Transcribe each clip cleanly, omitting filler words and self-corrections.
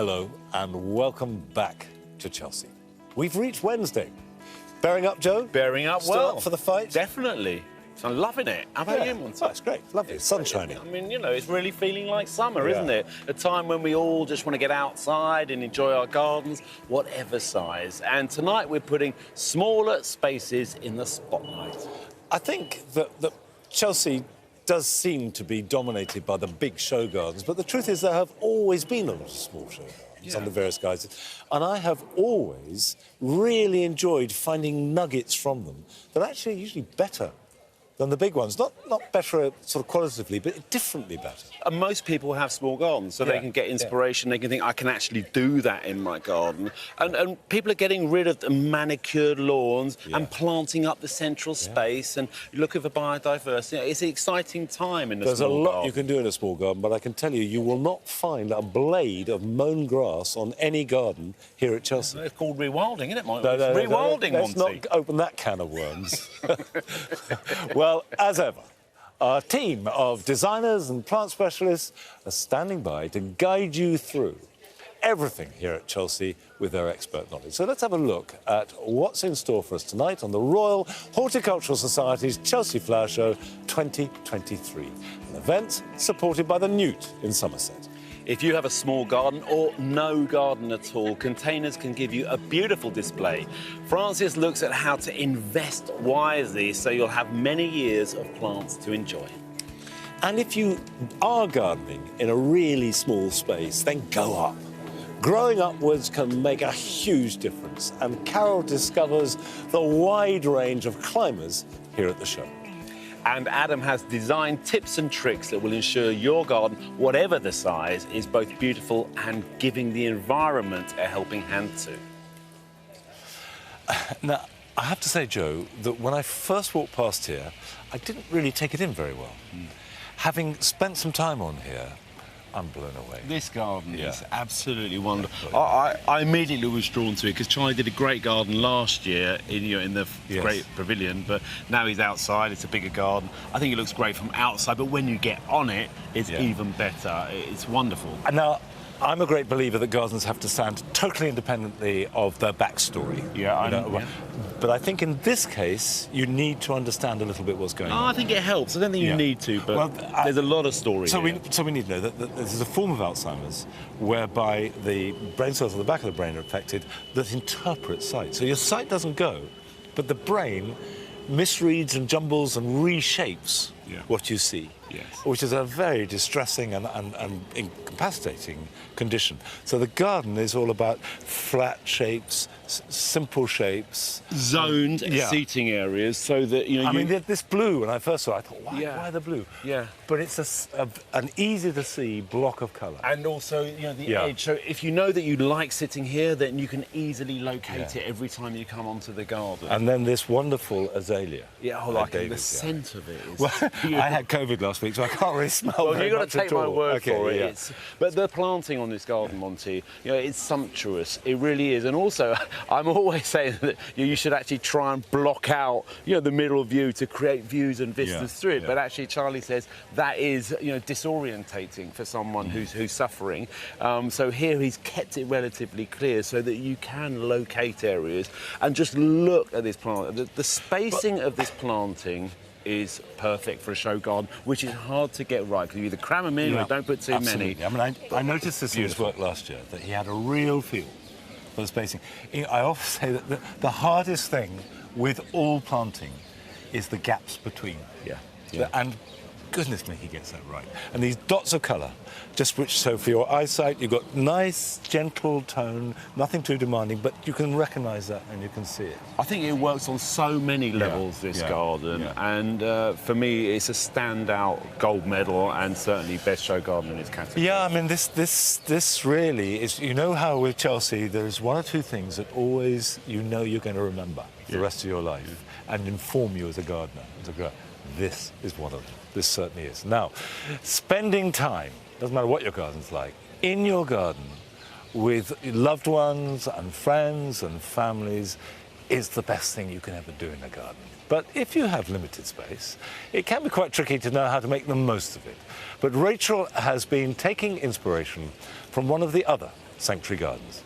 Hello and welcome back to Chelsea. We've reached Wednesday. Bearing up, Joe? Bearing up Still well. up for the fight? Definitely. So I'm loving it. How about you, Monty? Oh, it's great. Lovely. It's sun shining. I mean, you know, it's really feeling like summer, Yeah. isn't it? A time when we all just want to get outside and enjoy our gardens, whatever size. And tonight we're putting smaller spaces in the spotlight. I think that Chelsea does seem to be dominated by the big show gardens, but the truth is there have always been a lot of small show gardens under various guises. And I have always really enjoyed finding nuggets from them that are actually usually better than the big ones. Not better sort of qualitatively, but differently better. And most people have small gardens, so they can get inspiration. They can think, I can actually do that in my garden. And people are getting rid of the manicured lawns and planting up the central space and looking for biodiversity. It's an exciting time in a There's a small lot garden. you can do in a small garden, but I can tell you, you will not find a blade of mown grass on any garden here at Chelsea. It's called rewilding, isn't it, Mike? No, Rewilding, let's Monty. not open that can of worms. Well, as ever, our team of designers and plant specialists are standing by to guide you through everything here at Chelsea with their expert knowledge. So let's have a look at what's in store for us tonight on the Royal Horticultural Society's Chelsea Flower Show 2023, an event supported by the Newt in Somerset. If you have a small garden or no garden at all, containers can give you a beautiful display. Francis looks at how to invest wisely so you'll have many years of plants to enjoy. And if you are gardening in a really small space, then go up. Growing upwards can make a huge difference, and Carol discovers the wide range of climbers here at the show. And Adam has design tips and tricks that will ensure your garden, whatever the size, is both beautiful and giving the environment a helping hand too. Now, I have to say, Joe, that when I first walked past here, I didn't really take it in very well. Having spent some time on here, I'm blown away. This garden is absolutely wonderful. I immediately was drawn to it because Charlie did a great garden last year in the great pavilion, but now he's outside. It's a bigger garden. I think it looks great from outside, but when you get on it, it's even better. It's wonderful. And now, I'm a great believer that gardens have to stand totally independently of their backstory. But I think in this case, you need to understand a little bit what's going on. I think it helps. I don't think you need to, but there's a lot of story so here. we need to know that this is a form of Alzheimer's whereby the brain cells at the back of the brain are affected that interpret sight. So your sight doesn't go, but the brain misreads and jumbles and reshapes what you see, which is a very distressing and incapacitating condition. So the garden is all about flat shapes, simple shapes, zoned seating areas, so that I mean, this blue. When I first saw it, I thought, why the blue? Yeah. But it's an easy to see block of colour. And also, the edge. So if you know that you like sitting here, then you can easily locate it every time you come onto the garden. And then this wonderful azalea. The scent of it is. Well, I had COVID last week, so I can't really smell. Well, you've got to take my word for it. Yeah. But the planting on this garden, Monty, it's sumptuous. It really is. And also, I'm always saying that you should actually try and block out, the middle view to create views and vistas through it. But actually, Charlie says that is, disorientating for someone who's suffering. So here he's kept it relatively clear so that you can locate areas and just look at this plant. The spacing of this planting is perfect for a show garden, which is hard to get right because you either cram them in or don't put too many. I mean, I noticed this in his work last year, that he had a real feel for the spacing. I often say that the hardest thing with all planting is the gaps between. And goodness me, he gets that right. And these dots of colour, so for your eyesight, you've got nice, gentle tone, nothing too demanding, but you can recognise that and you can see it. I think it works on so many levels, this garden, and for me, it's a standout gold medal and certainly best show garden in its category. Yeah, I mean, this really is, how with Chelsea, there's one or two things that always, you're going to remember for the rest of your life and inform you as a gardener. This is one of them. This certainly is. Now, spending time, doesn't matter what your garden's like, in your garden with loved ones and friends and families is the best thing you can ever do in a garden. But if you have limited space, it can be quite tricky to know how to make the most of it. But Rachel has been taking inspiration from one of the other Sanctuary Gardens.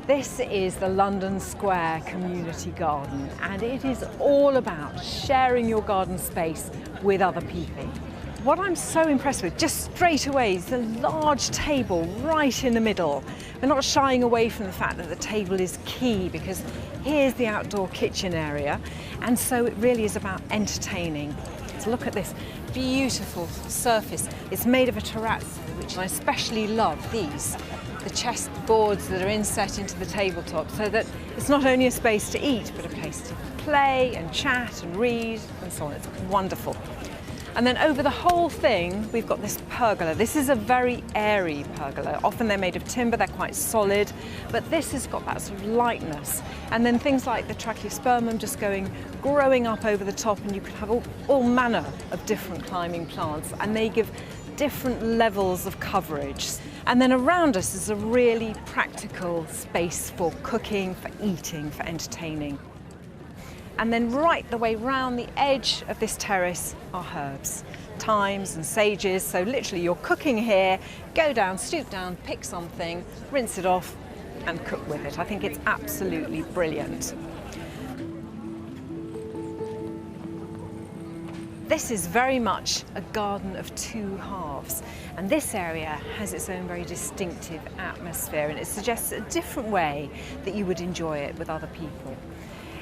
This is the London Square Community Garden, and it is all about sharing your garden space with other people. What I'm so impressed with just straight away is the large table right in the middle. We're not shying away from the fact that the table is key, because here's the outdoor kitchen area, and so it really is about entertaining. So look at this beautiful surface. It's made of a terrazzo, which I especially love these. The chest boards that are inset into the tabletop, so that it's not only a space to eat, but a place to play and chat and read and so on. It's wonderful. And then over the whole thing, we've got this pergola. This is a very airy pergola. Often they're made of timber, they're quite solid, but this has got that sort of lightness. And then things like the Tracheospermum just growing up over the top, and you can have all manner of different climbing plants, and they give different levels of coverage. And then around us is a really practical space for cooking, for eating, for entertaining. And then right the way round the edge of this terrace are herbs, thymes and sages. So literally you're cooking here, go down, stoop down, pick something, rinse it off and cook with it. I think it's absolutely brilliant. This is very much a garden of two halves, and this area has its own very distinctive atmosphere, and it suggests a different way that you would enjoy it with other people.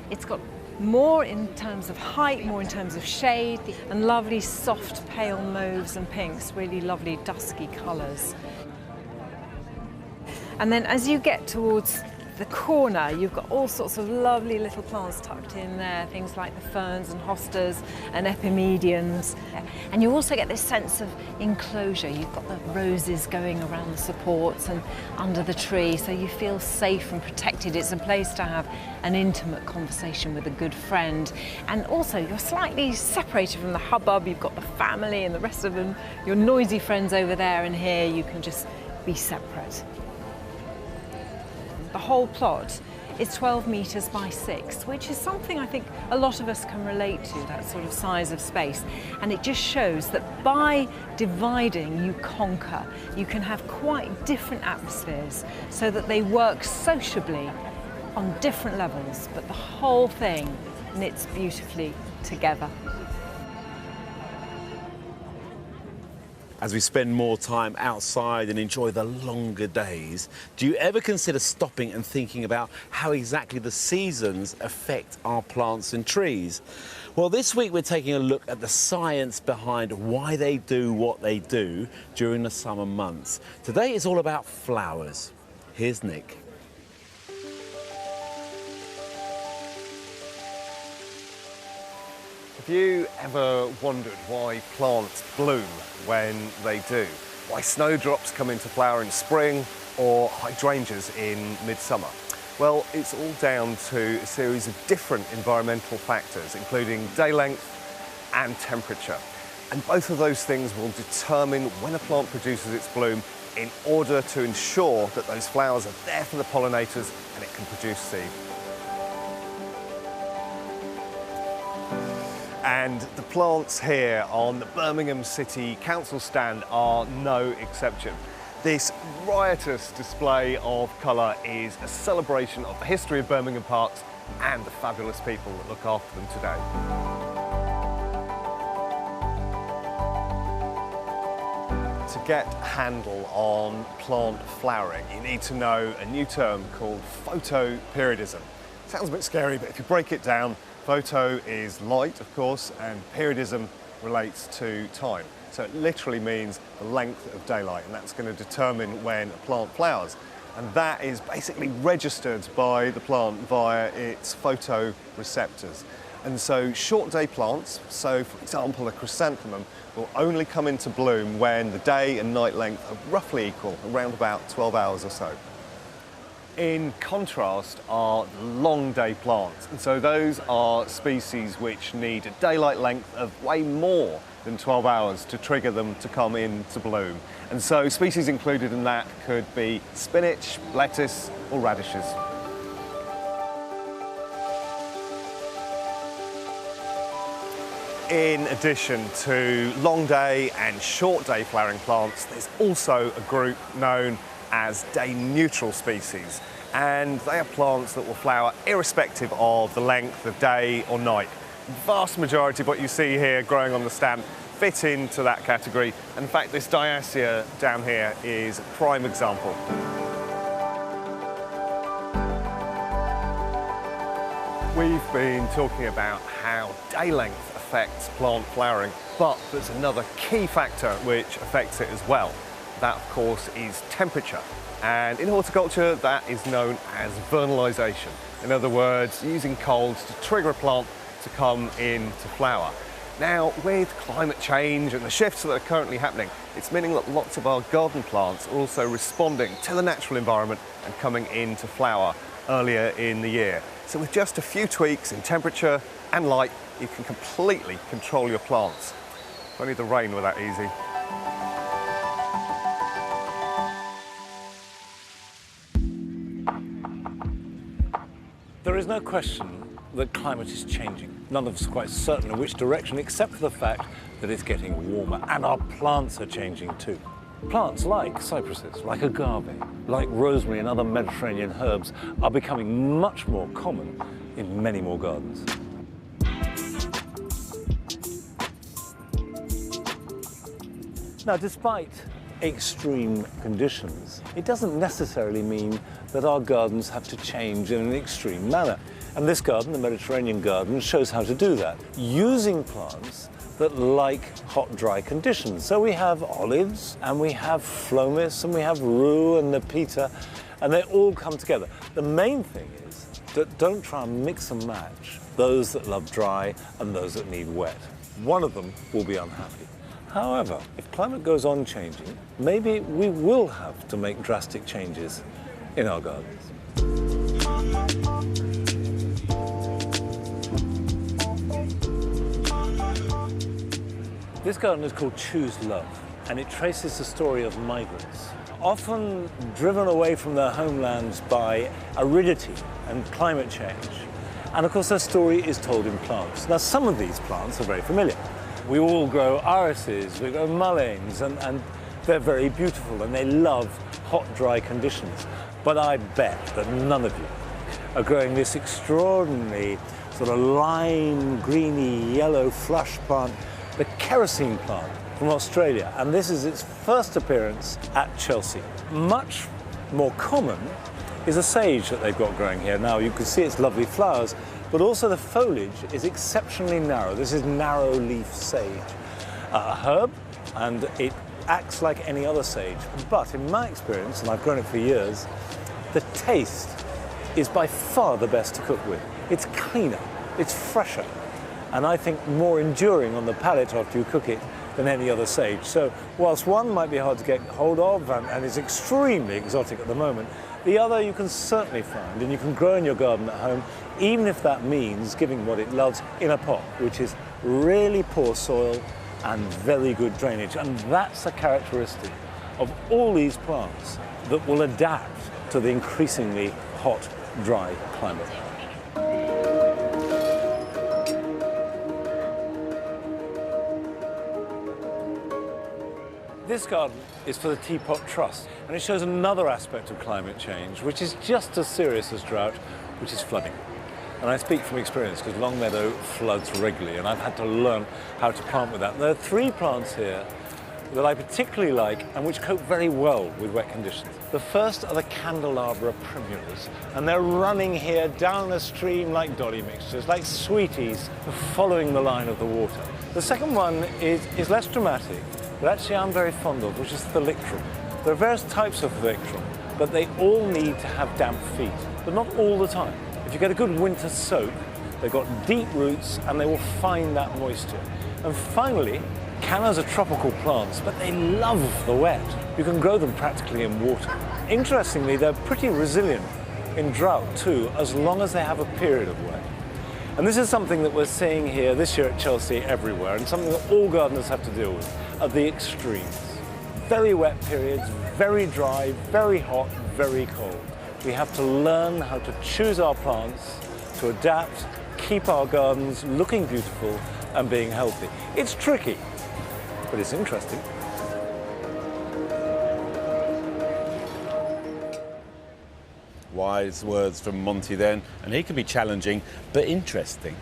It's got more in terms of height, more in terms of shade, and lovely soft pale mauves and pinks, really lovely dusky colours. And then as you get towards the corner, you've got all sorts of lovely little plants tucked in there, things like the ferns and hostas and epimedians. And you also get this sense of enclosure. You've got the roses going around the supports and under the tree, so you feel safe and protected. It's a place to have an intimate conversation with a good friend. And also you're slightly separated from the hubbub. You've got the family and the rest of them, your noisy friends over there, and here you can just be separate. The whole plot is 12 metres by 6, which is something I think a lot of us can relate to, that sort of size of space. And it just shows that by dividing, you conquer. You can have quite different atmospheres so that they work sociably on different levels, but the whole thing knits beautifully together. As we spend more time outside and enjoy the longer days, do you ever consider stopping and thinking about how exactly the seasons affect our plants and trees? Well, this week we're taking a look at the science behind why they do what they do during the summer months. Today it's all about flowers. Here's Nick. Have you ever wondered why plants bloom when they do? Why snowdrops come into flower in spring or hydrangeas in midsummer? Well, it's all down to a series of different environmental factors, including day length and temperature. And both of those things will determine when a plant produces its bloom in order to ensure that those flowers are there for the pollinators and it can produce seed. And the plants here on the Birmingham City Council stand are no exception. This riotous display of colour is a celebration of the history of Birmingham parks and the fabulous people that look after them today. To get a handle on plant flowering, you need to know a new term called photoperiodism. Sounds a bit scary, but if you break it down, photo is light, of course, and periodism relates to time. So it literally means the length of daylight, and that's going to determine when a plant flowers. And that is basically registered by the plant via its photoreceptors. And so short day plants, so for example a chrysanthemum, will only come into bloom when the day and night length are roughly equal, around about 12 hours or so. In contrast are the long day plants, and so those are species which need a daylight length of way more than 12 hours to trigger them to come into bloom. And so species included in that could be spinach, lettuce or radishes. in addition to long day and short day flowering plants, there's also a group known as day neutral species. And they are plants that will flower irrespective of the length of day or night. The vast majority of what you see here growing on the stand fit into that category. And in fact, this diacia down here is a prime example. We've been talking about how day length affects plant flowering, but there's another key factor which affects it as well. That, of course, is temperature. And in horticulture, that is known as vernalisation. In other words, using colds to trigger a plant to come into flower. Now, with climate change and the shifts that are currently happening, it's meaning that lots of our garden plants are also responding to the natural environment and coming into flower earlier in the year. So with just a few tweaks in temperature and light, you can completely control your plants. If only the rain were that easy. There is no question that climate is changing. None of us are quite certain in which direction, except for the fact that it's getting warmer, and our plants are changing too. Plants like cypresses, like agave, like rosemary and other Mediterranean herbs are becoming much more common in many more gardens. Now, despite extreme conditions, it doesn't necessarily mean that our gardens have to change in an extreme manner. And this garden, the Mediterranean garden, shows how to do that, using plants that like hot, dry conditions. So we have olives, and we have phlomis, and we have rue and nepeta, and they all come together. The main thing is that don't try and mix and match those that love dry and those that need wet. One of them will be unhappy. However, if climate goes on changing, maybe we will have to make drastic changes in our gardens. This garden is called Choose Love, and it traces the story of migrants, often driven away from their homelands by aridity and climate change. And of course, their story is told in plants. Now, some of these plants are very familiar. We all grow irises, we grow mulleins, and they're very beautiful, and they love hot, dry conditions. But I bet that none of you are growing this extraordinary sort of lime, greeny, yellow flush plant, the kerosene plant from Australia, and this is its first appearance at Chelsea. Much more common is a sage that they've got growing here. Now, you can see its lovely flowers, but also the foliage is exceptionally narrow. This is narrow leaf sage, a herb, and it acts like any other sage. But in my experience, and I've grown it for years, the taste is by far the best to cook with. It's cleaner, it's fresher, and I think more enduring on the palate after you cook it than any other sage. So whilst one might be hard to get hold of and is extremely exotic at the moment, the other you can certainly find, and you can grow in your garden at home, even if that means giving what it loves in a pot, which is really poor soil and very good drainage. And that's a characteristic of all these plants that will adapt to the increasingly hot, dry climate. This garden is for the Teapot Trust, and it shows another aspect of climate change, which is just as serious as drought, which is flooding. And I speak from experience because Longmeadow floods regularly, and I've had to learn how to plant with that. And there are three plants here that I particularly like and which cope very well with wet conditions. The first are the candelabra primulas, and they're running here down a stream like dolly mixtures, like sweeties, following the line of the water. The second one is less dramatic, but actually I'm very fond of, which is Thalictrum. There are various types of Thalictrum, but they all need to have damp feet, but not all the time. If you get a good winter soak, they've got deep roots and they will find that moisture. And finally, cannas are tropical plants, but they love the wet. You can grow them practically in water. Interestingly, they're pretty resilient in drought too, as long as they have a period of wet. And this is something that we're seeing here this year at Chelsea everywhere, and something that all gardeners have to deal with, are the extremes. Very wet periods, very dry, very hot, very cold. We have to learn how to choose our plants, to adapt, keep our gardens looking beautiful, and being healthy. It's tricky, but it's interesting. Wise words from Monty then, and he can be challenging but interesting.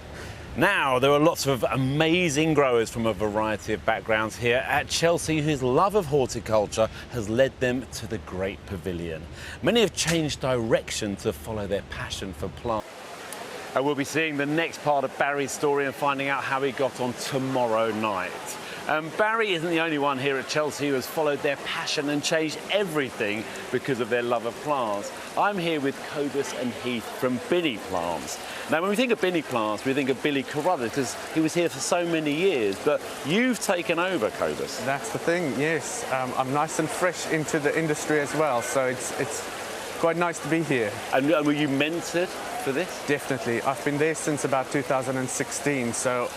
Now, there are lots of amazing growers from a variety of backgrounds here at Chelsea whose love of horticulture has led them to the Great Pavilion. Many have changed direction to follow their passion for plants. And we'll be seeing the next part of Barry's story and finding out how he got on tomorrow night. Barry isn't the only one here at Chelsea who has followed their passion and changed everything because of their love of plants. I'm here with Cobus and Heath from Billy Plants. Now, when we think of Billy Plants, we think of Billy Carruthers because he was here for so many years, but you've taken over, Cobus. That's the thing, yes. I'm nice and fresh into the industry as well, so it's quite nice to be here. And were you mentored for this? Definitely. I've been there since about 2016, so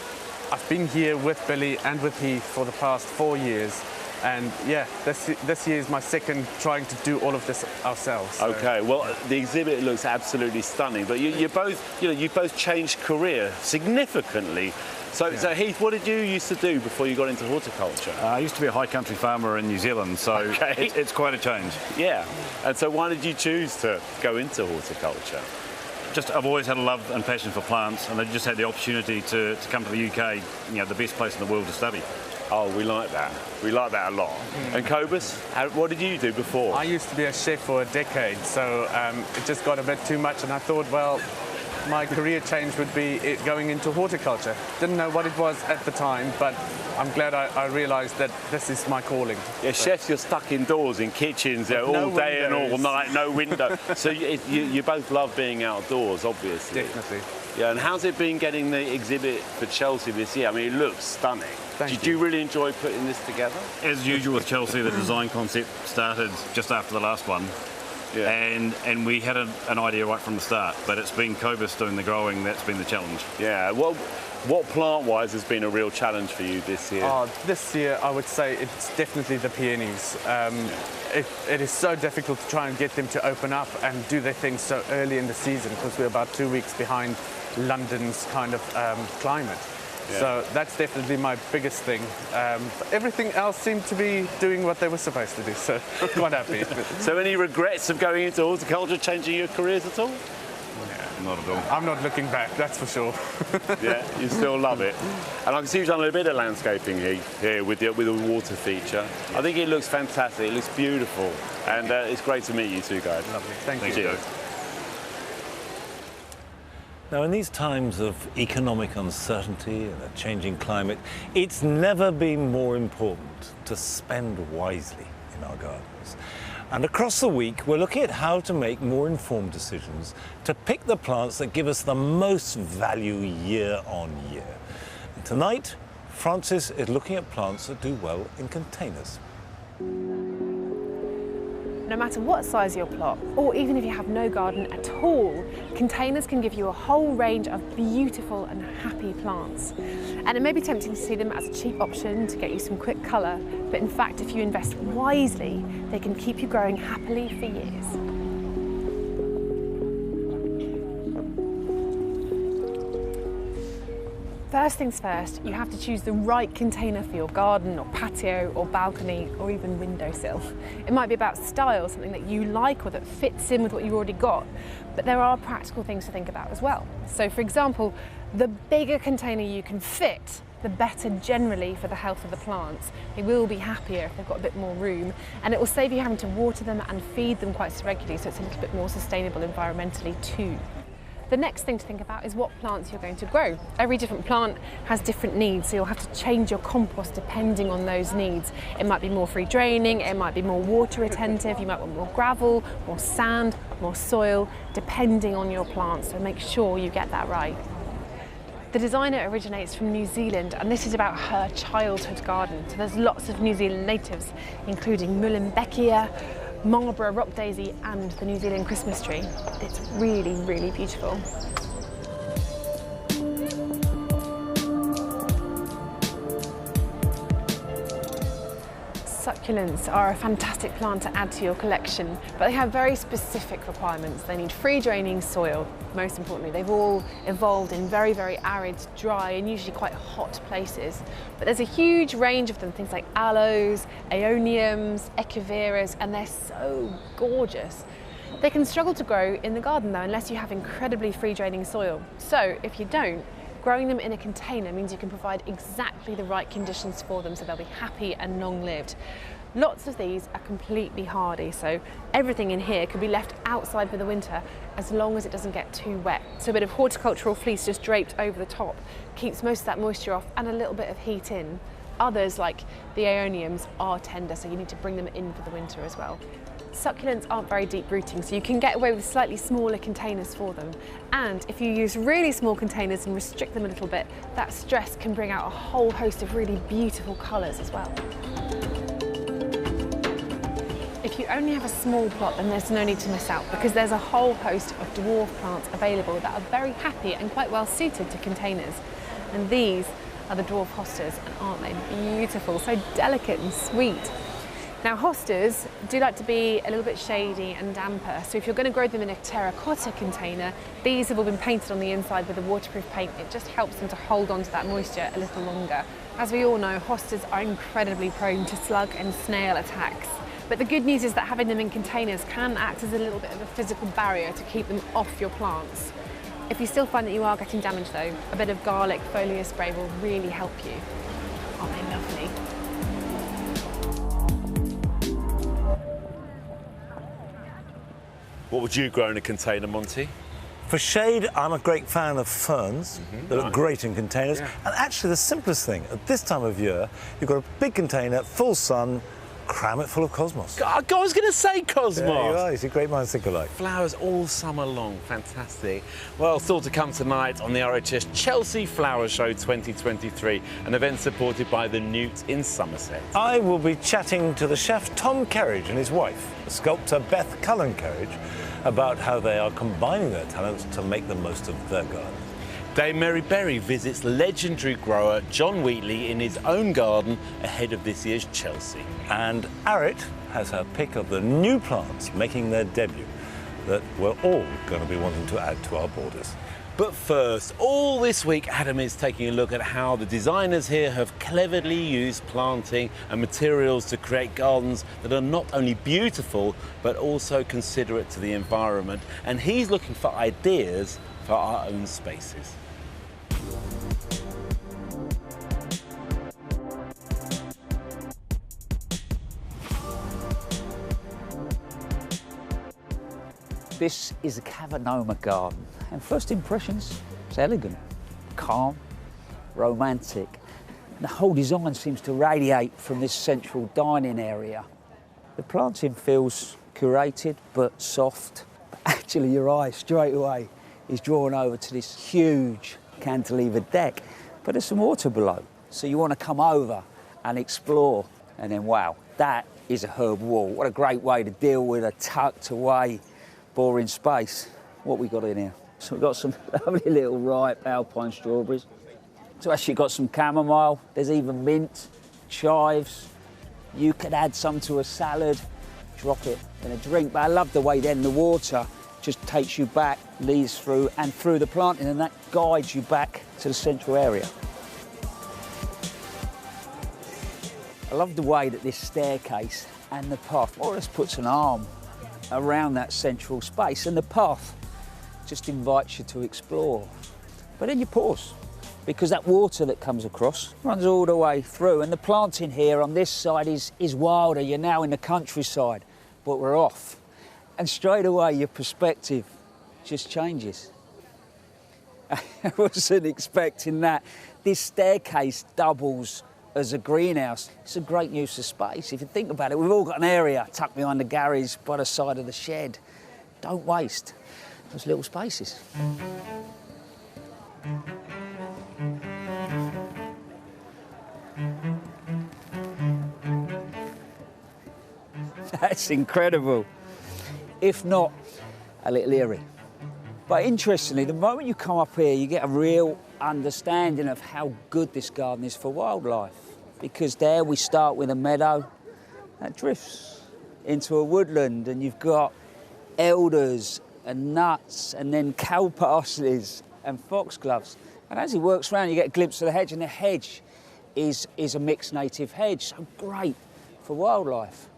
I've been here with Billy and with Heath for the past 4 years. And yeah, this year is my second trying to do all of this ourselves. So. Okay, well, the exhibit looks absolutely stunning, but you both changed career significantly. So Heath, what did you used to do before you got into horticulture? I used to be a high country farmer in New Zealand, so okay. it's quite a change. Yeah, and so why did you choose to go into horticulture? I've always had a love and passion for plants, and I just had the opportunity to come to the UK, the best place in the world to study. Oh, we like that. We like that a lot. And Cobus, what did you do before? I used to be a chef for a decade, so it just got a bit too much, and I thought, well, my career change would be going into horticulture. Didn't know what it was at the time, but I'm glad I realised that this is my calling. Yeah, chefs, you're stuck indoors in kitchens all day and all night, no window. So you both love being outdoors, obviously. Definitely. Yeah, and how's it been getting the exhibit for Chelsea this year? I mean, it looks stunning. Did you really enjoy putting this together? As usual with Chelsea, the design concept started just after the last one. Yeah. And we had an idea right from the start, but it's been Cobus doing the growing that's been the challenge. Yeah, well, what plant-wise has been a real challenge for you this year? This year, I would say it's definitely the peonies. It is so difficult to try and get them to open up and do their things so early in the season because we're about 2 weeks behind London's kind of climate. Yeah. So that's definitely my biggest thing. Everything else seemed to be doing what they were supposed to do, so I'm quite happy. So any regrets of going into horticulture, changing your careers at all? Yeah, not at all. I'm not looking back, that's for sure. Yeah, you still love it. And I can see you've done a bit of landscaping here with the water feature. I think it looks fantastic, it looks beautiful. And it's great to meet you two guys. Lovely, thank you. Cheers. Now, in these times of economic uncertainty and a changing climate, it's never been more important to spend wisely in our gardens. And across the week, we're looking at how to make more informed decisions to pick the plants that give us the most value year on year. And tonight, Francis is looking at plants that do well in containers. No matter what size your plot, or even if you have no garden at all, containers can give you a whole range of beautiful and happy plants. And it may be tempting to see them as a cheap option to get you some quick colour, but in fact, if you invest wisely, they can keep you growing happily for years. First things first, you have to choose the right container for your garden or patio or balcony or even windowsill. It might be about style, something that you like or that fits in with what you've already got, but there are practical things to think about as well. So for example, the bigger container you can fit, the better generally for the health of the plants. They will be happier if they've got a bit more room, and it will save you having to water them and feed them quite so regularly, so it's a little bit more sustainable environmentally too. The next thing to think about is what plants you're going to grow. Every different plant has different needs, so you'll have to change your compost depending on those needs. It might be more free draining, it might be more water retentive, you might want more gravel, more sand, more soil, depending on your plant, so make sure you get that right. The designer originates from New Zealand, and this is about her childhood garden. So there's lots of New Zealand natives, including Muehlenbeckia, Marlborough rock daisy and the New Zealand Christmas tree. It's really, really beautiful. Succulents are a fantastic plant to add to your collection, but they have very specific requirements. They need free draining soil. Most importantly, they've all evolved in very, very arid, dry and usually quite hot places. But there's a huge range of them, things like aloes, aeoniums, echeveras, and they're so gorgeous. They can struggle to grow in the garden though, unless you have incredibly free draining soil. So if you don't, growing them in a container means you can provide exactly the right conditions for them so they'll be happy and long-lived. Lots of these are completely hardy, so everything in here could be left outside for the winter as long as it doesn't get too wet. So a bit of horticultural fleece just draped over the top keeps most of that moisture off and a little bit of heat in. Others, like the aeoniums, are tender, so you need to bring them in for the winter as well. Succulents aren't very deep rooting, so you can get away with slightly smaller containers for them. And if you use really small containers and restrict them a little bit, that stress can bring out a whole host of really beautiful colours as well. If you only have a small plot, then there's no need to miss out, because there's a whole host of dwarf plants available that are very happy and quite well suited to containers. And these are the dwarf hostas, and aren't they beautiful, so delicate and sweet. Now hostas do like to be a little bit shady and damper, so if you're going to grow them in a terracotta container, these have all been painted on the inside with a waterproof paint. It just helps them to hold on to that moisture a little longer. As we all know, hostas are incredibly prone to slug and snail attacks. But the good news is that having them in containers can act as a little bit of a physical barrier to keep them off your plants. If you still find that you are getting damage though, a bit of garlic foliar spray will really help you. Aren't they lovely? What would you grow in a container, Monty? For shade, I'm a great fan of ferns. They look great in containers. Yeah. And actually, the simplest thing, at this time of year, you've got a big container, full sun, cram it full of cosmos. I was going to say cosmos. There you are, you see, great minds think alike. Flowers all summer long, fantastic. Well, still to come tonight on the RHS Chelsea Flower Show 2023, an event supported by the Newt in Somerset. I will be chatting to the chef Tom Kerridge and his wife, the sculptor Beth Cullen Kerridge, about how they are combining their talents to make the most of their garden. Dame Mary Berry visits legendary grower John Wheatley in his own garden ahead of this year's Chelsea. And Arit has her pick of the new plants making their debut that we're all going to be wanting to add to our borders. But first, all this week, Adam is taking a look at how the designers here have cleverly used planting and materials to create gardens that are not only beautiful, but also considerate to the environment. And he's looking for ideas for our own spaces. This is a Cavernoma garden, and first impressions, it's elegant, calm, romantic. The whole design seems to radiate from this central dining area. The planting feels curated but soft. Actually, your eye straight away is drawn over to this huge cantilever deck, but there's some water below. So you want to come over and explore, and then wow, that is a herb wall. What a great way to deal with a tucked away boring space. What we got in here? So we've got some lovely little ripe alpine strawberries. So actually got some chamomile. There's even mint, chives. You could add some to a salad, drop it in a drink. But I love the way then the water just takes you back, leads through and through the planting, and that guides you back to the central area. I love the way that this staircase and the path more or less puts an arm around that central space, and the path just invites you to explore. But then you pause, because that water that comes across runs all the way through, and the planting here on this side is wilder. You're now in the countryside, but we're off. And straight away your perspective just changes. I wasn't expecting that. This staircase doubles as a greenhouse. It's a great use of space. If you think about it, we've all got an area tucked behind the garage by the side of the shed. Don't waste those little spaces. That's incredible. If not, a little eerie. But interestingly, the moment you come up here, you get a real understanding of how good this garden is for wildlife. Because there we start with a meadow, that drifts into a woodland, and you've got elders and nuts, and then cow parsleys and foxgloves. And as he works around, you get a glimpse of the hedge, and the hedge is a mixed native hedge, so great for wildlife.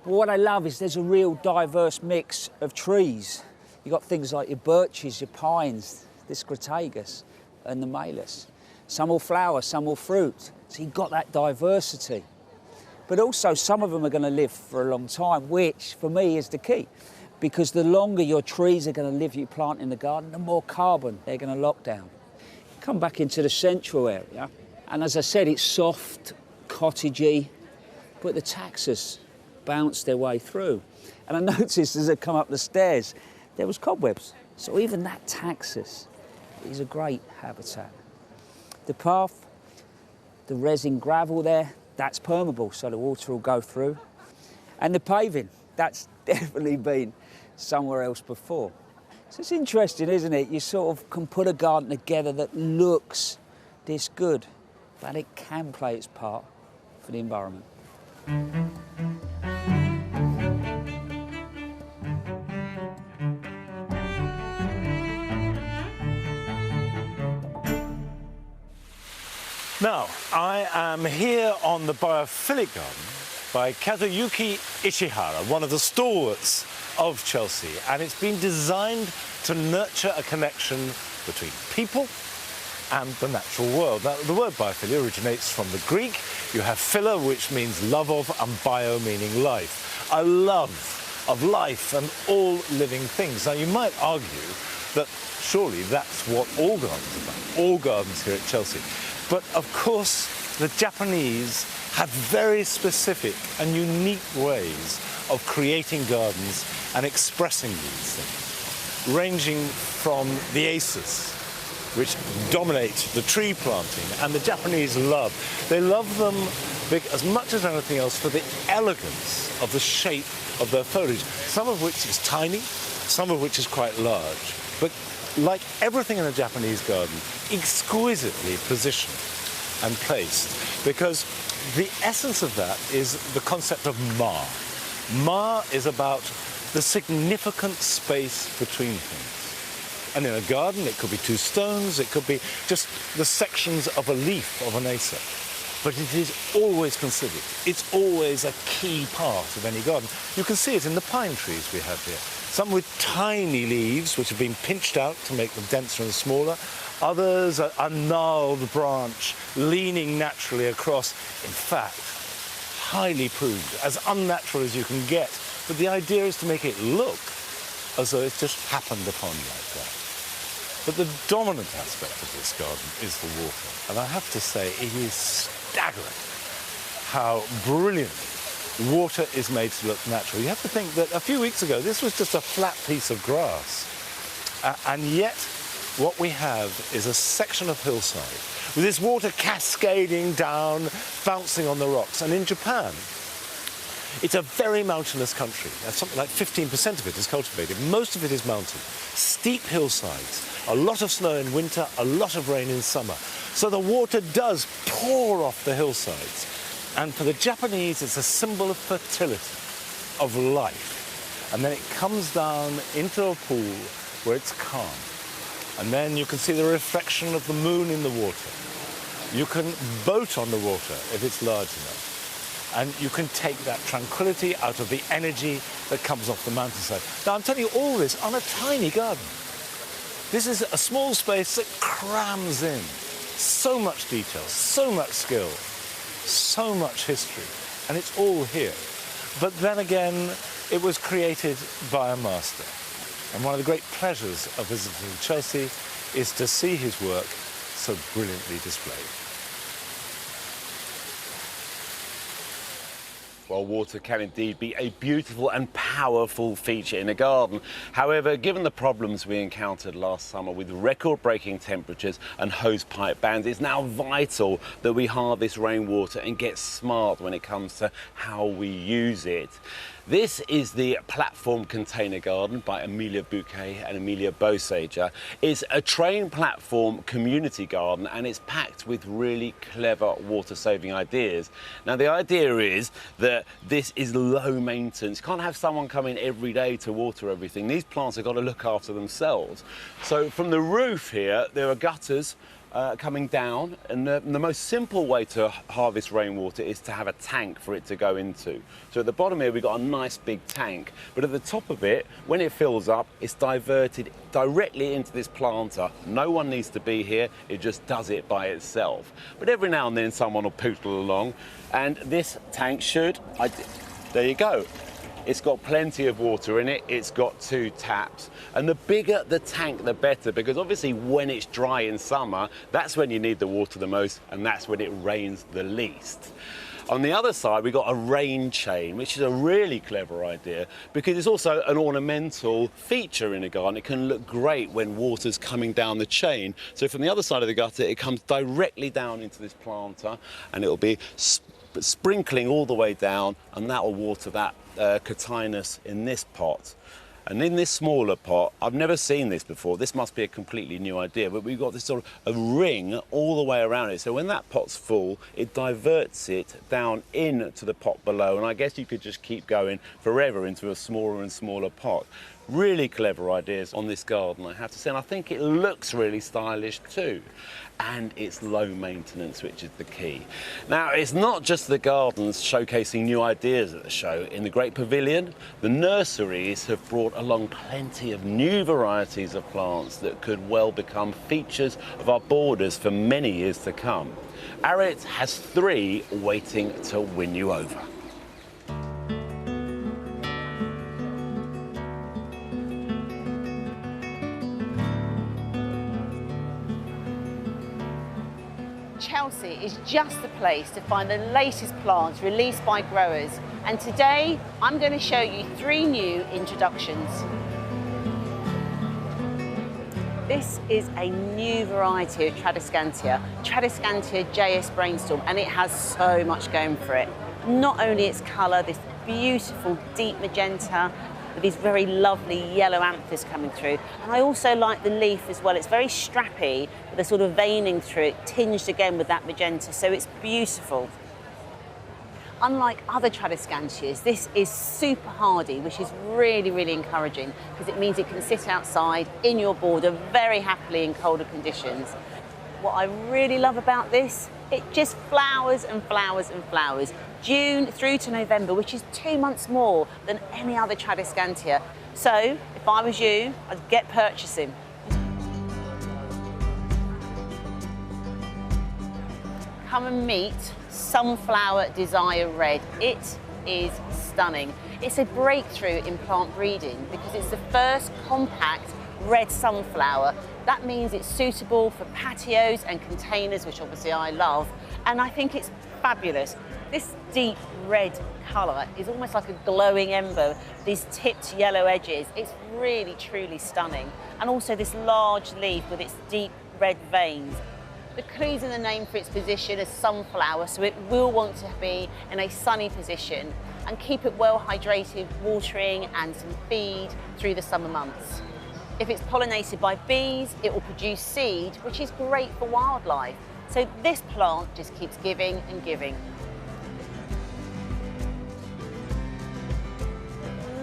But what I love is there's a real diverse mix of trees. You've got things like your birches, your pines, this Crataegus and the malus. Some will flower, some will fruit. So you've got that diversity. But also some of them are going to live for a long time, which for me is the key. Because the longer your trees are going to live, you plant in the garden, the more carbon they're going to lock down. Come back into the central area, and as I said, it's soft, cottagey, but the taxus bounce their way through. And I noticed as I come up the stairs, there was cobwebs. So even that taxus is a great habitat. The path, the resin gravel there, that's permeable, so the water will go through. And the paving, that's definitely been somewhere else before. So it's interesting, isn't it? You sort of can put a garden together that looks this good, but it can play its part for the environment. Now, I am here on the biophilic garden by Kazuyuki Ishihara, one of the stalwarts of Chelsea, and it's been designed to nurture a connection between people and the natural world. Now, the word biophilia originates from the Greek. You have philia, which means love of, and bio meaning life. A love of life and all living things. Now, you might argue that surely that's what all gardens are about, all gardens here at Chelsea. But of course, the Japanese have very specific and unique ways of creating gardens and expressing these things, ranging from the aces, which dominate the tree planting, and the Japanese love. They love them as much as anything else for the elegance of the shape of their foliage, some of which is tiny, some of which is quite large. But like everything in a Japanese garden, exquisitely positioned and placed, because the essence of that is the concept of ma. Ma is about the significant space between things. And in a garden, it could be two stones, it could be just the sections of a leaf of an acer. But it is always considered. It's always a key part of any garden. You can see it in the pine trees we have here. Some with tiny leaves, which have been pinched out to make them denser and smaller. Others are a gnarled branch, leaning naturally across. In fact, highly pruned, as unnatural as you can get. But the idea is to make it look as though it's just happened upon like that. But the dominant aspect of this garden is the water. And I have to say, it is staggering how brilliantly water is made to look natural. You have to think that a few weeks ago, this was just a flat piece of grass. And yet, what we have is a section of hillside with this water cascading down, bouncing on the rocks. And in Japan, it's a very mountainous country. Something like 15% of it is cultivated. Most of it is mountain. Steep hillsides, a lot of snow in winter, a lot of rain in summer. So the water does pour off the hillsides. And for the Japanese, it's a symbol of fertility, of life. And then it comes down into a pool where it's calm. And then you can see the reflection of the moon in the water. You can boat on the water if it's large enough. And you can take that tranquility out of the energy that comes off the mountainside. Now, I'm telling you all this on a tiny garden. This is a small space that crams in so much detail, so much skill, so much history, and it's all here. But then again, it was created by a master. And one of the great pleasures of visiting Chelsea is to see his work so brilliantly displayed. Well, water can indeed be a beautiful and powerful feature in a garden. However, given the problems we encountered last summer with record-breaking temperatures and hose pipe bans, it's now vital that we harvest rainwater and get smart when it comes to how we use it. This is the Platform Container Garden by Amelia Bouquet and Amelia Beausager. It's a train platform community garden, and it's packed with really clever water-saving ideas. Now, the idea is that that this is low maintenance. You can't have someone come in every day to water everything. These plants have got to look after themselves. So from the roof here, there are gutters coming down, and the most simple way to harvest rainwater is to have a tank for it to go into. So at the bottom here we've got a nice big tank, but at the top of it, when it fills up, it's diverted directly into this planter. No one needs to be here, it just does it by itself. But every now and then someone will poodle along, and this tank there you go. It's got plenty of water in it, it's got 2 taps. And the bigger the tank, the better, because obviously when it's dry in summer, that's when you need the water the most, and that's when it rains the least. On the other side, we've got a rain chain, which is a really clever idea because it's also an ornamental feature in a garden. It can look great when water's coming down the chain. So from the other side of the gutter, it comes directly down into this planter, and it'll be sprinkling all the way down, and that will water that cotinus in this pot. And in this smaller pot, I've never seen this before, this must be a completely new idea, but we've got this sort of a ring all the way around it. So when that pot's full, it diverts it down into the pot below, and I guess you could just keep going forever into a smaller and smaller pot. Really clever ideas on this garden, I have to say, and I think it looks really stylish too. And it's low maintenance, which is the key. Now, it's not just the gardens showcasing new ideas at the show. In the Great Pavilion, the nurseries have brought along plenty of new varieties of plants that could well become features of our borders for many years to come. RHS has 3 waiting to win you over. Chelsea is just the place to find the latest plants released by growers, and today I'm going to show you 3 new introductions. This is a new variety of Tradescantia JS Brainstorm, and it has so much going for it. Not only its colour, this beautiful deep magenta with these very lovely yellow anthers coming through. And I also like the leaf as well. It's very strappy with a sort of veining through it, tinged again with that magenta, so it's beautiful. Unlike other Tradescantias, this is super hardy, which is really, really encouraging because it means it can sit outside in your border very happily in colder conditions. What I really love about this, it just flowers and flowers and flowers. June through to November, which is 2 months more than any other Tradescantia. So, if I was you, I'd get purchasing. Come and meet Sunflower Desire Red. It is stunning. It's a breakthrough in plant breeding because it's the first compact red sunflower. That means it's suitable for patios and containers, which obviously I love, and I think it's fabulous. This deep red colour is almost like a glowing ember, these tipped yellow edges. It's really, truly stunning. And also this large leaf with its deep red veins. The clue's in the name for its position as sunflower, so it will want to be in a sunny position and keep it well hydrated, watering and some feed through the summer months. If it's pollinated by bees, it will produce seed, which is great for wildlife. So this plant just keeps giving and giving.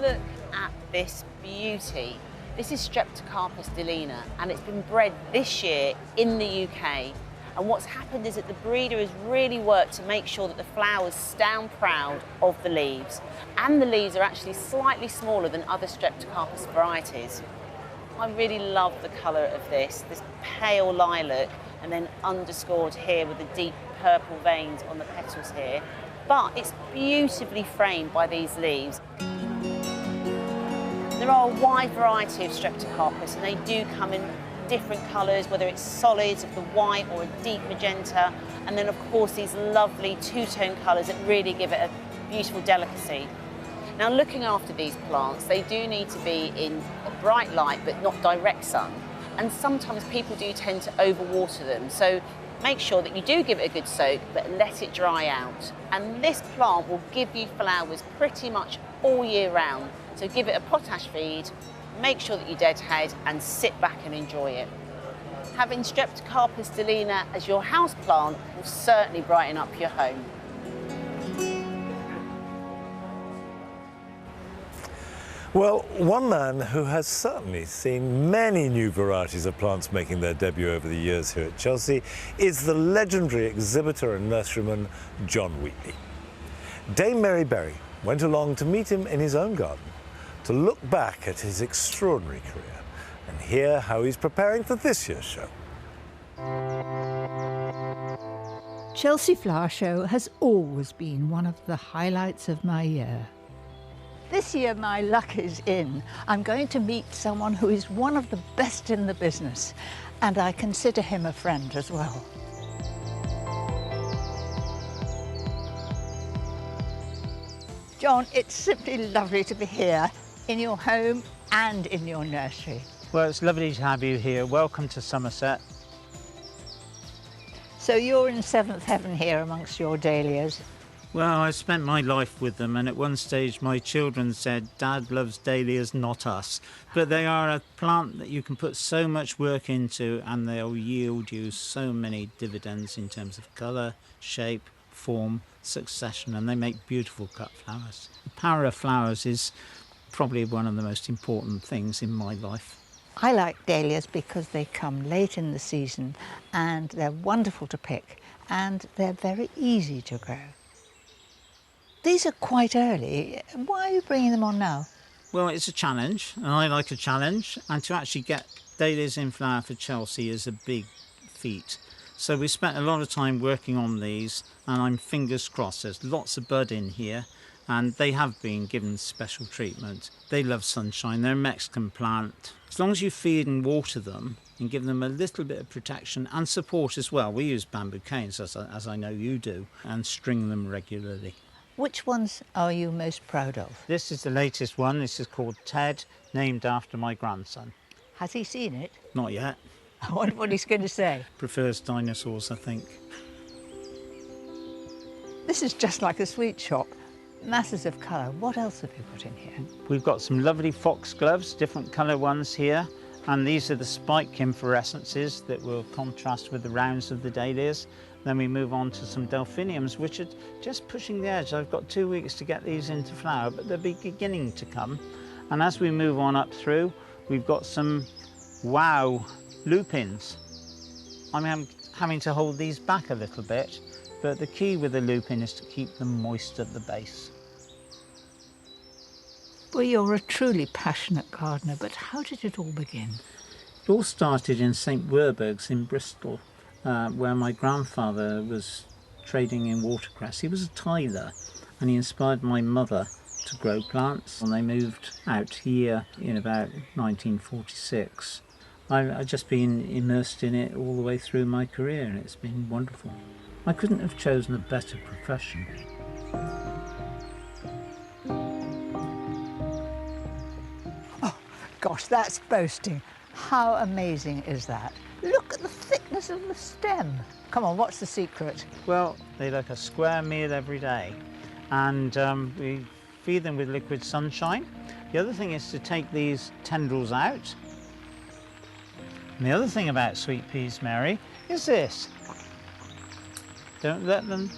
Look at this beauty. This is Streptocarpus delina, and it's been bred this year in the UK. And what's happened is that the breeder has really worked to make sure that the flowers stand proud of the leaves. And the leaves are actually slightly smaller than other Streptocarpus varieties. I really love the colour of this pale lilac, and then underscored here with the deep purple veins on the petals here. But it's beautifully framed by these leaves. There are a wide variety of Streptocarpus, and they do come in different colours, whether it's solids of the white or a deep magenta, and then of course these lovely two-tone colours that really give it a beautiful delicacy. Now, looking after these plants, they do need to be in a bright light but not direct sun, and sometimes people do tend to overwater them, so make sure that you do give it a good soak but let it dry out. And this plant will give you flowers pretty much all year round. So give it a potash feed, make sure that you deadhead and sit back and enjoy it. Having Streptocarpus delina as your house plant will certainly brighten up your home. Well, one man who has certainly seen many new varieties of plants making their debut over the years here at Chelsea is the legendary exhibitor and nurseryman John Wheatley. Dame Mary Berry went along to meet him in his own garden to look back at his extraordinary career and hear how he's preparing for this year's show. Chelsea Flower Show has always been one of the highlights of my year. This year my luck is in. I'm going to meet someone who is one of the best in the business, and I consider him a friend as well. John, it's simply lovely to be here in your home and in your nursery. Well, it's lovely to have you here. Welcome to Somerset. So you're in seventh heaven here amongst your dahlias. Well, I spent my life with them, and at one stage my children said, Dad loves dahlias, not us. But they are a plant that you can put so much work into, and they'll yield you so many dividends in terms of colour, shape, form, succession, and they make beautiful cut flowers. The power of flowers is probably one of the most important things in my life. I like dahlias because they come late in the season and they're wonderful to pick and they're very easy to grow. These are quite early. Why are you bringing them on now? Well, it's a challenge, and I like a challenge, and to actually get dahlias in flower for Chelsea is a big feat. So we spent a lot of time working on these, and I'm fingers crossed. There's lots of bud in here, and they have been given special treatment. They love sunshine. They're a Mexican plant. As long as you feed and water them and give them a little bit of protection and support as well. We use bamboo canes, as I know you do, and string them regularly. Which ones are you most proud of? This is the latest one. This is called Ted, named after my grandson. Has he seen it? Not yet. I wonder what he's going to say. Prefers dinosaurs, I think. This is just like a sweet shop. Masses of colour. What else have you got in here? We've got some lovely foxgloves, different colour ones here, and these are the spike inflorescences that will contrast with the rounds of the dahlias. Then we move on to some delphiniums, which are just pushing the edge. I've got 2 weeks to get these into flower, but they're beginning to come. And as we move on up through, we've got some wow lupins. I'm having to hold these back a little bit, but the key with the lupin is to keep them moist at the base. Well, you're a truly passionate gardener, but how did it all begin? It all started in St Werburgh's in Bristol, where my grandfather was trading in watercress. He was a tither, and he inspired my mother to grow plants. When they moved out here in about 1946, I've just been immersed in it all the way through my career, and it's been wonderful. I couldn't have chosen a better profession. Oh, gosh, that's boasting. How amazing is that? Look at the thickness of the stem. Come on, what's the secret? Well, they like a square meal every day, and we feed them with liquid sunshine. The other thing is to take these tendrils out. And the other thing about sweet peas, Mary, is this. Don't let them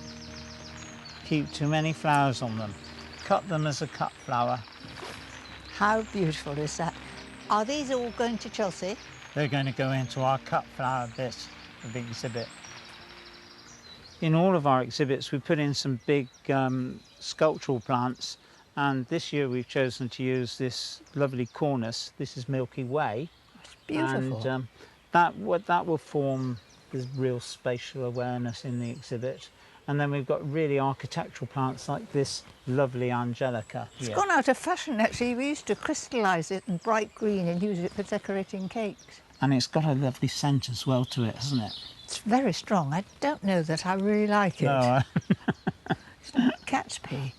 keep too many flowers on them. Cut them as a cut flower. How beautiful is that? Are these all going to Chelsea? They're going to go into our cut flower bit of the exhibit. In all of our exhibits, we put in some big sculptural plants, and this year we've chosen to use this lovely cornice. This is Milky Way. It's beautiful. And that will form this real spatial awareness in the exhibit. And then we've got really architectural plants like this lovely Angelica. It's gone out of fashion, actually. We used to crystallise it in bright green and use it for decorating cakes. And it's got a lovely scent as well to it, hasn't it? It's very strong. I don't know that I really like it. No, It's like cat's pee.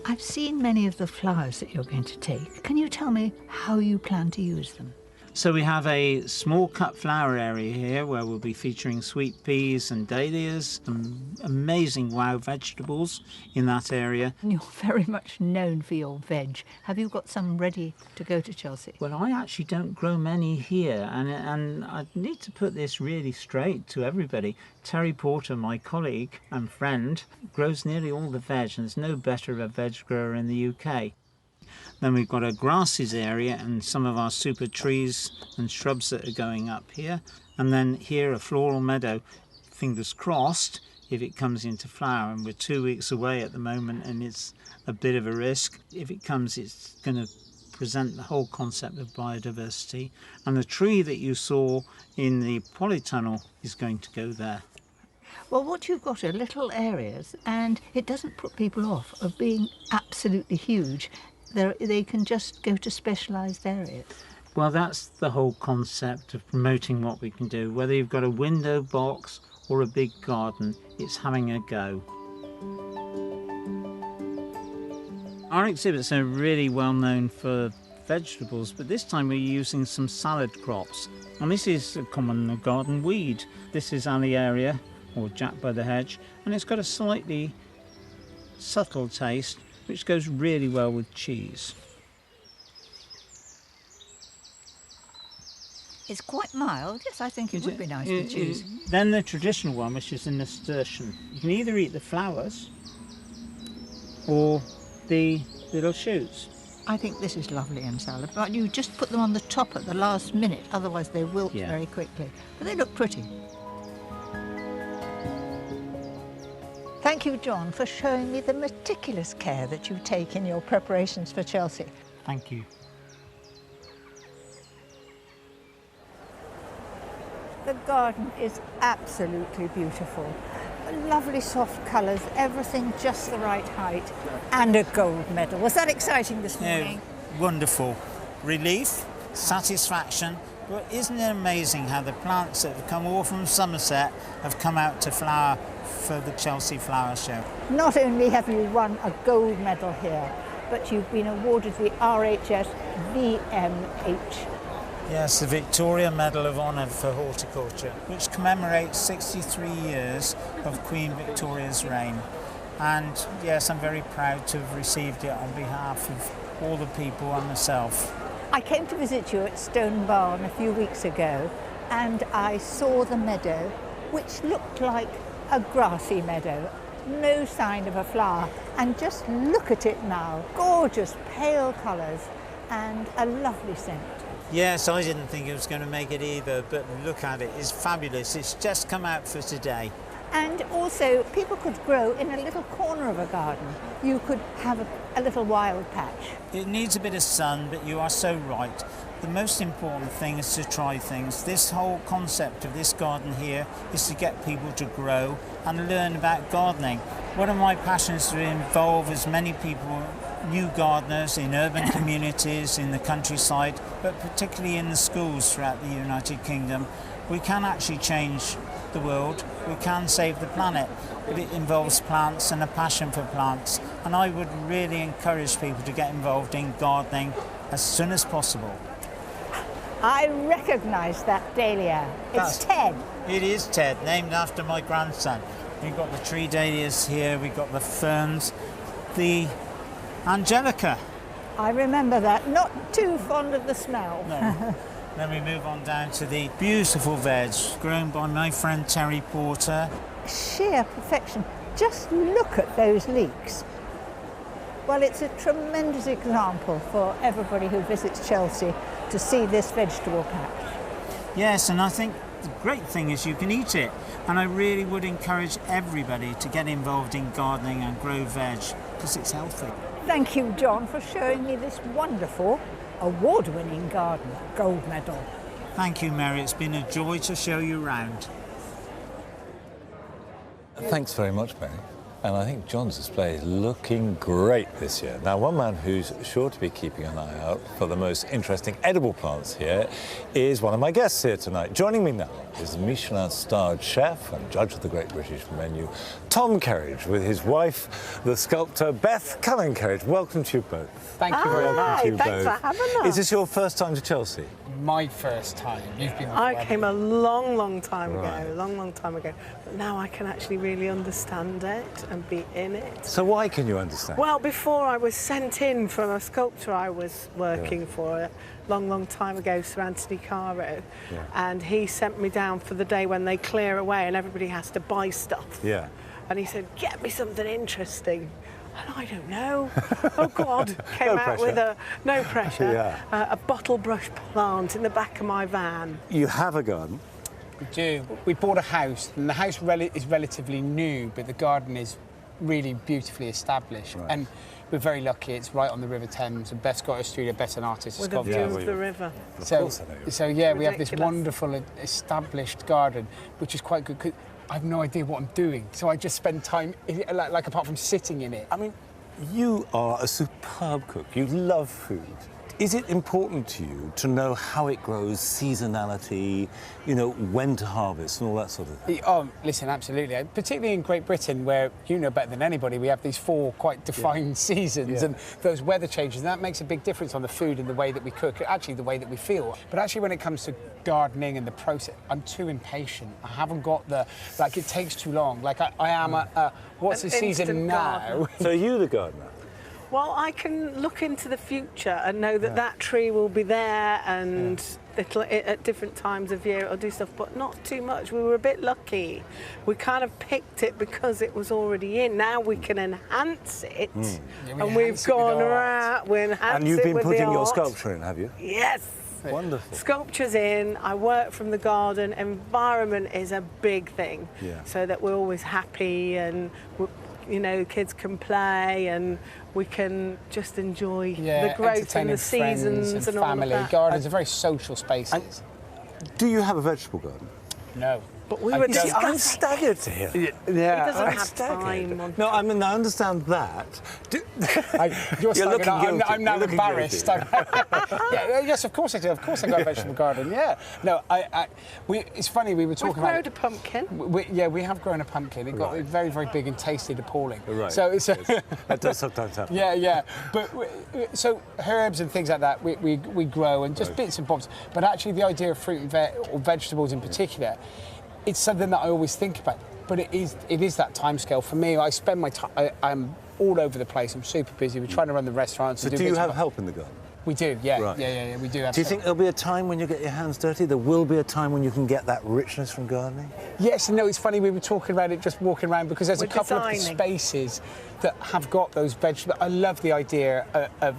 I've seen many of the flowers that you're going to take. Can you tell me how you plan to use them? So we have a small cut flower area here where we'll be featuring sweet peas and dahlias, some amazing wow vegetables in that area. You're very much known for your veg. Have you got some ready to go to Chelsea? Well, I actually don't grow many here, and I need to put this really straight to everybody. Terry Porter, my colleague and friend, grows nearly all the veg, and there's no better of a veg grower in the UK. Then we've got a grasses area and some of our super trees and shrubs that are going up here. And then here a floral meadow, fingers crossed, if it comes into flower. And we're 2 weeks away at the moment and it's a bit of a risk. If it comes, it's going to present the whole concept of biodiversity. And the tree that you saw in the polytunnel is going to go there. Well, what you've got are little areas, and it doesn't put people off of being absolutely huge. They can just go to specialised areas. Well, that's the whole concept of promoting what we can do. Whether you've got a window box or a big garden, it's having a go. Our exhibits are really well known for vegetables, but this time we're using some salad crops. And this is a common garden weed. This is Aliaria, or Jack by the hedge, and it's got a slightly subtle taste which goes really well with cheese. It's quite mild. Yes, I think it would be nice with cheese. Then the traditional one, which is the nasturtium. You can either eat the flowers or the little shoots. I think this is lovely in salad, but you just put them on the top at the last minute, otherwise they wilt very quickly. But they look pretty. Thank you, John, for showing me the meticulous care that you take in your preparations for Chelsea. Thank you. The garden is absolutely beautiful. Lovely soft colours, everything just the right height, and a gold medal. Was that exciting this morning? Yeah, wonderful. Relief, satisfaction. But isn't it amazing how the plants that have come all from Somerset have come out to flower for the Chelsea Flower Show? Not only have you won a gold medal here, but you've been awarded the RHS VMH. Yes, the Victoria Medal of Honour for Horticulture, which commemorates 63 years of Queen Victoria's reign. And yes, I'm very proud to have received it on behalf of all the people and myself. I came to visit you at Stone Barn a few weeks ago, and I saw the meadow, which looked like a grassy meadow, no sign of a flower. And just look at it now, gorgeous pale colours and a lovely scent. Yes, I didn't think it was going to make it either, but look at it, it's fabulous. It's just come out for today. And also, people could grow in a little corner of a garden. You could have a little wild patch. It needs a bit of sun, but you are so right. The most important thing is to try things. This whole concept of this garden here is to get people to grow and learn about gardening. One of my passions is to involve as many people, new gardeners in urban communities, in the countryside, but particularly in the schools throughout the United Kingdom. We can actually change the world, we can save the planet, but it involves plants and a passion for plants. And I would really encourage people to get involved in gardening as soon as possible. I recognise that dahlia. It's Ted. It is Ted, named after my grandson. We've got the tree dahlias here, we've got the ferns, the Angelica. I remember that. Not too fond of the smell. No. Then we move on down to the beautiful veg grown by my friend Terry Porter. Sheer perfection. Just look at those leeks. Well, it's a tremendous example for everybody who visits Chelsea to see this vegetable patch. Yes, and I think the great thing is you can eat it. And I really would encourage everybody to get involved in gardening and grow veg because it's healthy. Thank you, John, for showing me this wonderful award-winning garden, gold medal. Thank you, Mary. It's been a joy to show you around. Thanks very much, Mary. And I think John's display is looking great this year. Now, one man who's sure to be keeping an eye out for the most interesting edible plants here is one of my guests here tonight. Joining me now is Michelin-starred chef and judge of the Great British Menu, Tom Kerridge with his wife, the sculptor Beth Cullen-Kerridge. Welcome to you both. Thank you very much. Welcome to you Thanks both. for having us. Is this your first time to Chelsea? My first time. You've been before, I haven't came you? a long time Right. ago, long time ago. But now I can actually really understand it and be in it. So why can you understand? Well, before I was sent in from a sculptor I was working for a long time ago, Sir Anthony Caro, and he sent me down for the day when they clear away and everybody has to buy stuff. Yeah. And he said, get me something interesting. And I don't know. Oh God, came No out pressure. with no pressure, Yeah. a bottle brush plant in the back of my van. You have a garden. We do. We bought a house, and the house is relatively new, but the garden is really beautifully established. Right. And we're very lucky. It's right on the River Thames, and Beth's got a studio, Beth's an artist, With a view sculptor. of the river. Of course I know you. So yeah, we have this Ridiculous. wonderful established garden, which is quite good. 'Cause I have no idea what I'm doing, so I just spend time, like apart from sitting in it. I mean, you are a superb cook. You love food. Is it important to you to know how it grows, seasonality, you know, when to harvest and all that sort of thing? Oh, listen, absolutely. Particularly in Great Britain, where you know better than anybody, we have these 4 quite defined seasons and those weather changes. And that makes a big difference on the food and the way that we cook, actually the way that we feel. But actually, when it comes to gardening and the process, I'm too impatient. I haven't got it takes too long. Like I am what's An the season instant now? gardener. So are you the gardener? Well, I can look into the future and know that that tree will be there and at different times of year it'll do stuff, but not too much. We were a bit lucky. We kind of picked it because it was already in. Now we can enhance it. Yeah, we And we've enhance it with gone art. around, we enhance And you've it been with putting the your art. sculpture in, have you? Yes. Wonderful. Sculpture's in, I work from the garden, environment is a big thing. Yeah. So that we're always happy and, you know, kids can play and we can just enjoy the growth entertaining and the seasons friends and all family. of that. Gardens are very social spaces. Do you have a vegetable garden? No. But we I were don't- discussing. I'm staggered to hear. He doesn't have time. No, I mean, I understand that. You're You're slagging looking off. guilty. I'm now You're looking embarrassed. Yes, of course I do. Of course I got a vegetable garden. Yeah. No, it's funny. We were We've talking grown about a pumpkin. we have grown a pumpkin. It got very, very big and tasted appalling. Right. So it's That does sometimes happen. yeah. But so herbs and things like that we grow and just bits and bobs. But actually, the idea of fruit and or vegetables in particular, it's something that I always think about. But it is that time scale for me. I spend my time. I'm all over the place. I'm super busy. We're trying to run the restaurants. So and do you bits have and help in the garden? We do, yeah. Right. Yeah, we do have Do you some. think there'll be a time when you get your hands dirty? There will be a time when you can get that richness from gardening? Yes and no, it's funny, we were talking about it just walking around because there's We're a couple of designing. spaces that have got those vegetables. I love the idea of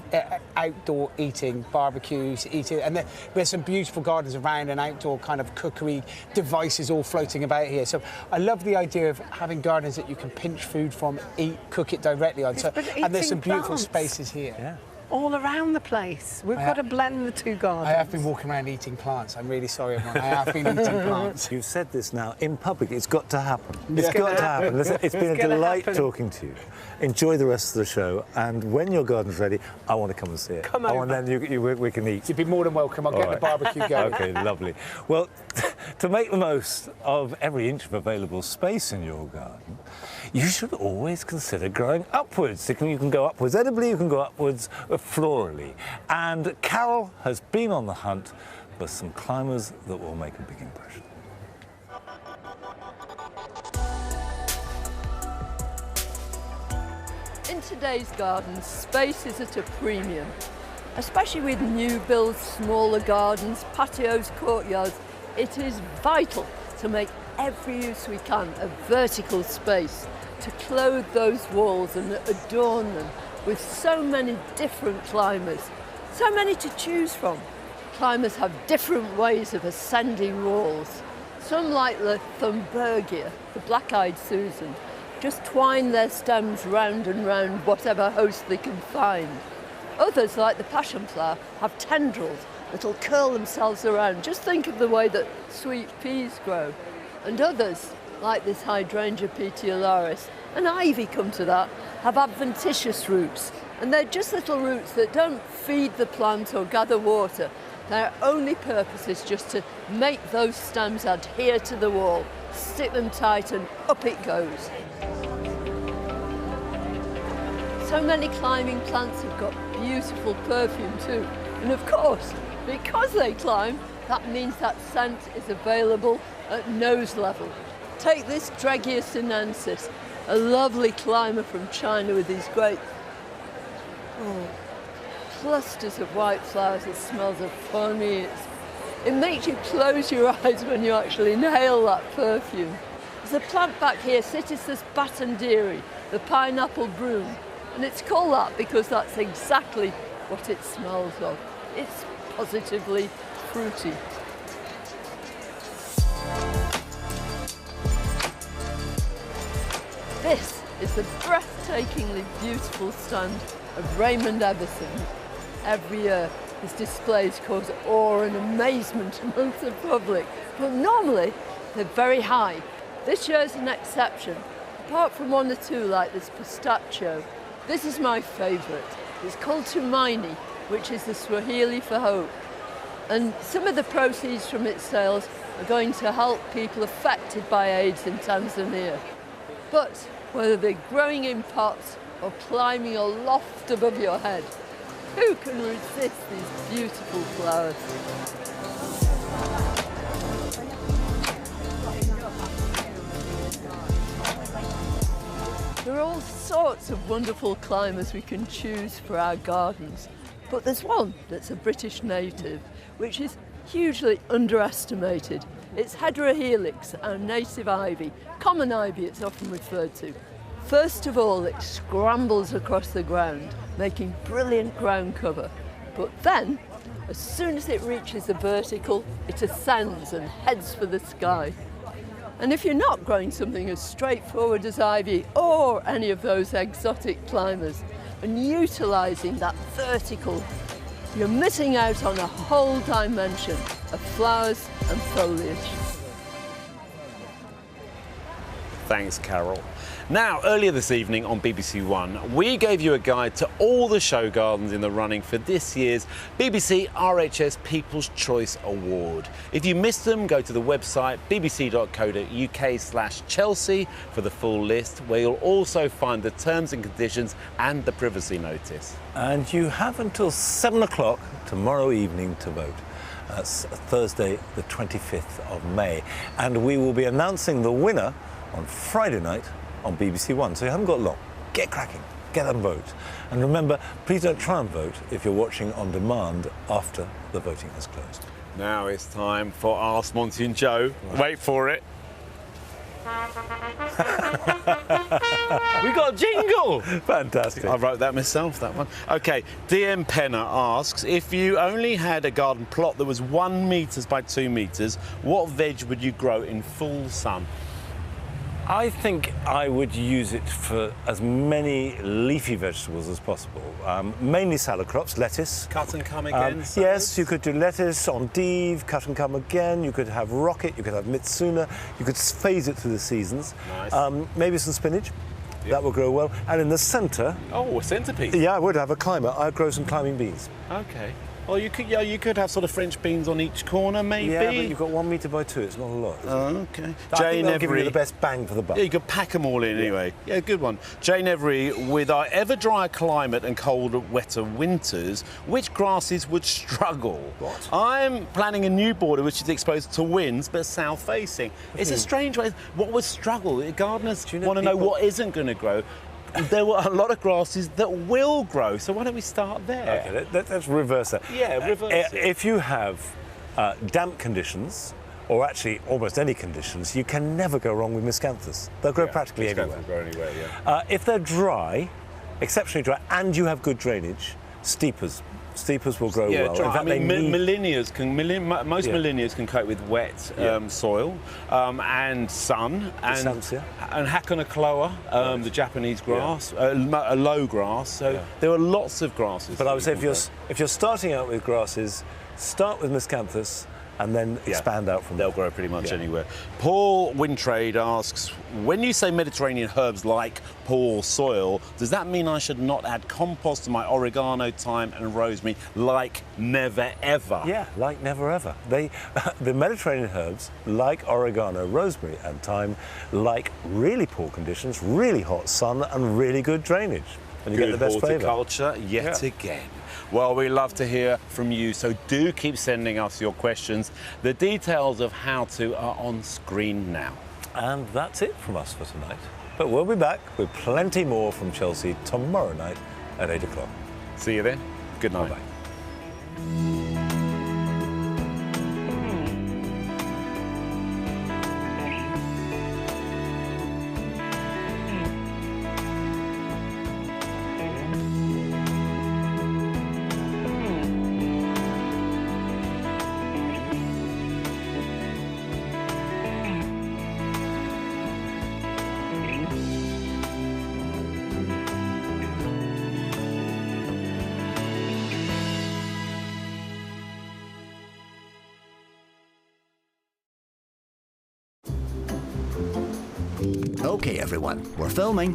outdoor eating, barbecues, and there's some beautiful gardens around and outdoor kind of cookery devices all floating about here. So I love the idea of having gardens that you can pinch food from, eat, cook it directly on. So, but and there's some eating beautiful plants. spaces here. Yeah. All around the place. We've got to blend the two gardens. I have been walking around eating plants. I'm really sorry, everyone. I have been eating plants. You've said this now in public. It's got to happen. It's It's got gonna to happen. Listen, it's been a gonna delight happen. talking to you. Enjoy the rest of the show. And when your garden's ready, I want to come and see it. Come I over. want then we can eat. You'd be more than welcome. I'll All get right. the barbecue going. Okay, lovely. Well, to make the most of every inch of available space in your garden, you should always consider growing upwards. You can go upwards edibly, you can go upwards florally. And Carol has been on the hunt for some climbers that will make a big impression. In today's gardens, space is at a premium, especially with new builds, smaller gardens, patios, courtyards. It is vital to make every use we can of vertical space, to clothe those walls and adorn them with so many different climbers, so many to choose from. Climbers have different ways of ascending walls. Some, like the Thunbergia, the black-eyed Susan, just twine their stems round and round whatever host they can find. Others, like the passion flower, have tendrils that'll curl themselves around. Just think of the way that sweet peas grow. And others, like this hydrangea petiolaris, and ivy come to that, have adventitious roots. And they're just little roots that don't feed the plant or gather water. Their only purpose is just to make those stems adhere to the wall, stick them tight, and up it goes. So many climbing plants have got beautiful perfume too. And of course, because they climb, that means that scent is available at nose level. Take this Dregia sinensis, a lovely climber from China with these great clusters of white flowers that smells of funny. It makes you close your eyes when you actually inhale that perfume. There's a plant back here, Cytisus batandiri, the pineapple broom. And it's called that because that's exactly what it smells of. It's positively fruity. This is the breathtakingly beautiful stand of Raymond Everson. Every year, his displays cause awe and amazement amongst the public, but normally they're very high. This year's an exception, apart from one or two like this pistachio. This is my favourite. It's called Tumaini, which is the Swahili for hope. And some of the proceeds from its sales are going to help people affected by AIDS in Tanzania. But whether they're growing in pots or climbing aloft above your head, who can resist these beautiful flowers? There are all sorts of wonderful climbers we can choose for our gardens, but there's one that's a British native, which is hugely underestimated. It's Heterohelix, our native ivy, common ivy it's often referred to. First of all, it scrambles across the ground, making brilliant ground cover. But then, as soon as it reaches the vertical, it ascends and heads for the sky. And if you're not growing something as straightforward as ivy or any of those exotic climbers and utilising that vertical, you're missing out on a whole dimension of flowers and foliage. Thanks, Carol. Now, earlier this evening on BBC One, we gave you a guide to all the show gardens in the running for this year's BBC RHS People's Choice Award. If you missed them, go to the website bbc.co.uk/Chelsea for the full list, where you'll also find the terms and conditions and the privacy notice. And you have until 7 o'clock tomorrow evening to vote. That's Thursday, the 25th of May. And we will be announcing the winner on Friday night on BBC One. So you haven't got long. Get cracking. Get and vote. And remember, please don't try and vote if you're watching on demand after the voting has closed. Now it's time for Ask Monty and Joe. Right. Wait for it. We got a jingle! Fantastic. I wrote that myself, that one. Okay, DM Penner asks, if you only had a garden plot that was 1 metre by 2 metres, what veg would you grow in full sun? I think I would use it for as many leafy vegetables as possible. Mainly salad crops, lettuce. Cut and come again? Yes, you could do lettuce, endive, cut and come again. You could have rocket, you could have mitsuna. You could phase it through the seasons. Nice. Maybe some spinach. Yep. That will grow well. And in the centre... Oh, a centrepiece? Yeah, I would have a climber. I'd grow some climbing beans. OK. Well, you could have sort of French beans on each corner, maybe. Yeah, but you've got 1 metre by 2. It's not a lot. Oh, OK. Jane Every, give you the best bang for the buck. Yeah, you could pack them all in anyway. Yeah, good one. Jane Every, with our ever drier climate and colder, wetter winters, which grasses would struggle? What? I'm planning a new border which is exposed to winds but south facing. It's a strange way. What would struggle? Gardeners want to know what isn't going to grow. There were a lot of grasses that will grow, so why don't we start there? Okay, let's reverse that. Yeah, reverse it. If you have damp conditions, or actually almost any conditions, you can never go wrong with miscanthus. They'll grow practically anywhere. Miscanthus grow anywhere, yeah. If they're dry, exceptionally dry, and you have good drainage, steepers will grow well. Dry. In fact, Millennials most millennials can cope with wet soil and sun. And Hakonakloa, the Japanese grass, a low grass. So there are lots of grasses. But I would say if you're starting out with grasses, start with miscanthus and then expand out from there. They'll grow pretty much anywhere. Paul Wintrade asks, when you say Mediterranean herbs like poor soil, does that mean I should not add compost to my oregano, thyme and rosemary like never ever? Yeah, like never ever. The Mediterranean herbs, like oregano, rosemary and thyme, like really poor conditions, really hot sun and really good drainage. And you get the best flavour. Horticulture yet again. Well, we love to hear from you, so do keep sending us your questions. The details of how to are on screen now. And that's it from us for tonight. But we'll be back with plenty more from Chelsea tomorrow night at 8 o'clock. See you then. Good night. Bye-bye. Okay, everyone, we're filming.